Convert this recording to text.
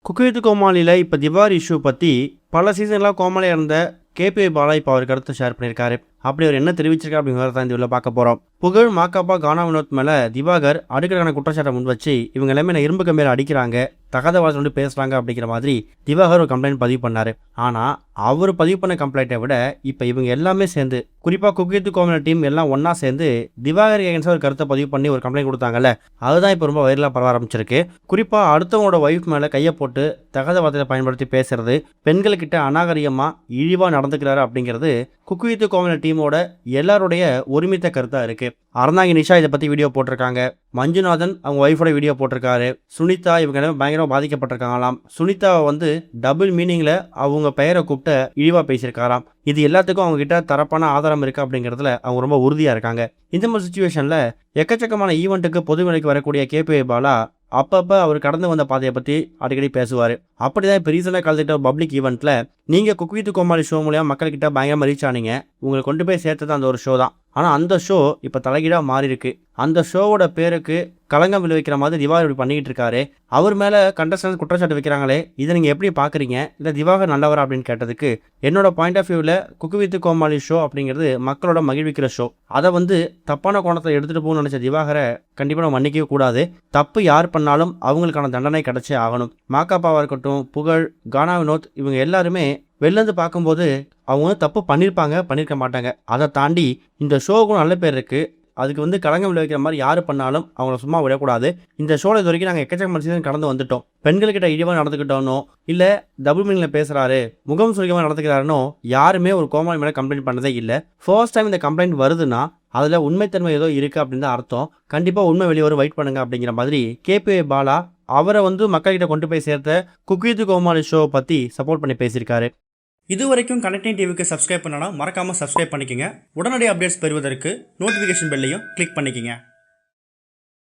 Cook with கோமாளியில் இப்போ திவார் issue பற்றி பல சீசன்லாம் கோமாளியாக இருந்த கேபி பாலா இப்போ அவர் கருத்தை ஷேர் பண்ணியிருக்காரு. அப்படி அவர் என்ன தெரிவிச்சிருக்கா அப்படிங்கிறத தான் இந்த வீடியோவில் பார்க்க போகிறோம். புகழ், மாக்காப்பா, கானா வினோத் மேலே திவாகர் அடுக்கடான குற்றச்சாட்டை முன் வச்சு இவங்க எல்லாமே நான் இரும்பு கம்பியில் அடிக்கிறாங்க, தகாத வார்த்தை வந்து பேசுகிறாங்க அப்படிங்கிற மாதிரி திவாகர் ஒரு கம்ப்ளைண்ட் பதிவு பண்ணார். ஆனால் அவர் பதிவு பண்ண கம்ப்ளைண்ட்டை விட இப்போ இவங்க எல்லாமே சேர்ந்து, குறிப்பாக குக்கு வித் கோமாளி டீம் எல்லாம் ஒன்றா சேர்ந்து திவாகர் ஏகன்ஸாக ஒரு கருத்தை பதிவு பண்ணி ஒரு கம்ப்ளைண்ட் கொடுத்தாங்கல்ல, அதுதான் இப்போ ரொம்ப வைரலாக பரவ ஆரம்பிச்சிருக்கு. குறிப்பாக அடுத்தவங்களோட ஒய்ஃப் மேலே கையை போட்டு தகாத வார்த்தையை பயன்படுத்தி பேசுறது, பெண்கள்கிட்ட அநாகரிகமாக இழிவாக நடந்துக்கிறாரு அப்படிங்கிறது குக்கு வித் கோமாளி டீமோட எல்லாருடைய ஒருமித்த கருத்தாக இருக்குது. அறந்தாங்கி நிஷா இதை பற்றி வீடியோ போட்டிருக்காங்க. மஞ்சுநாதன் அவங்க ஒய்ஃபோட வீடியோ போட்டிருக்காரு. சுனிதா இவங்க எல்லாமே பயங்கரமாக பாதிக்கப்பட்டிருக்காங்களாம். சுனிதாவை வந்து டபுள் மீனிங்கில் அவங்க பெயரை கூப்பிட்டு இழிவாக பேசியிருக்காராம். இது எல்லாத்துக்கும் அவங்க கிட்ட தரப்பான ஆதாரம் இருக்குது அப்படிங்கிறதுல அவங்க ரொம்ப உறுதியாக இருக்காங்க. இந்த மாதிரி சுச்சுவேஷனில் எக்கச்சக்கமான ஈவெண்ட்டுக்கு பொது வேலைக்கு வரக்கூடிய கேபி பாலா அப்பப்போ அவர் கடந்து வந்த பாதையை பற்றி அடிக்கடி பேசுவார். அப்படி தான் இப்போ ரீசெண்டாக கலந்துக்கிட்ட பப்ளிக் ஈவெண்ட்டில் நீங்கள் குக்கு வித் கோமாளி ஷோ மூலியம் மக்கள்கிட்ட பயங்கரமாக ரீச் ஆனீங்க, உங்களை கொண்டு போய் சேர்த்தது அந்த ஒரு ஷோ தான். ஆனால் அந்த ஷோ இப்போ தலைகீழாக மாறி இருக்கு. அந்த ஷோவோட பேருக்கு களங்கம் விளைவிக்கிற மாதிரி திவாகர் இப்படி பண்ணிக்கிட்டு இருக்காரு. அவர் மேலே கண்டஸ்டன்ஸ் குற்றச்சாட்டு வைக்கிறாங்களே, இதை நீங்கள் எப்படி பார்க்குறீங்க, இல்லை திவாகர் நல்லவரா அப்படின்னு கேட்டதுக்கு என்னோட பாயிண்ட் ஆஃப் வியூவில் குக்கு வித் கோமாளி ஷோ அப்படிங்கிறது மக்களோட மகிழ்விக்கிற ஷோ. அதை வந்து தப்பான கோணத்தை எடுத்துகிட்டு போகணும்னு நினச்ச திவாகரை கண்டிப்பாக நம்ம மன்னிக்கவே கூடாது. தப்பு யார் பண்ணாலும் அவங்களுக்கான தண்டனை கிடைச்சே ஆகணும். மாக்காப்பாவாக இருக்கட்டும், புகழ், கானா வினோத் இவங்க எல்லாருமே வெளிலேருந்து பார்க்கும்போது அவங்க வந்து தப்பு பண்ணியிருக்க மாட்டாங்க. அதை தாண்டி இந்த ஷோவுக்கும் நல்ல பேர் இருக்குது. அதுக்கு வந்து களங்கம் விளைவிக்கிற மாதிரி யார் பண்ணாலும் அவங்கள சும்மா விடக்கூடாது. இந்த ஷோவில் இது வரைக்கும் நாங்கள் எக்கச்சக்க சீசன் கடந்து வந்துட்டோம். பெண்கள்கிட்ட இழிவாக நடந்துக்கிட்டோனோ, இல்லை டபுள் மீனில் பேசுகிறாரு, முகம் சுருக்கமாக நடந்துக்கிறாருனோ யாருமே ஒரு கோமாளி மேலே கம்ப்ளைண்ட் பண்ணதே இல்லை. ஃபர்ஸ்ட் டைம் இந்த கம்ப்ளைண்ட் வருதுன்னா அதில் உண்மைத்தன்மை ஏதோ இருக்குது அப்படின்னு தான் அர்த்தம். கண்டிப்பாக உண்மை வெளியே வரும், வெயிட் பண்ணுங்க அப்படிங்கிற மாதிரி கேபி பாலா அவரை வந்து மக்கள்கிட்ட கொண்டு போய் சேர்த்த குக்கு வித் கோமாளி ஷோவை பற்றி சப்போர்ட் பண்ணி பேசியிருக்காரு. இது வரைக்கும் கனெக்டிங் டிவிக்கு சப்ஸ்கிரைப் பண்ணனா மறக்காமல் சப்ஸ்கிரைப் பண்ணிக்கங்க. உடனடி அப்டேட்ஸ் பெறுவதற்கு நோட்டிஃபிகேஷன் பெல்லையும் கிளிக் பண்ணிக்கங்க.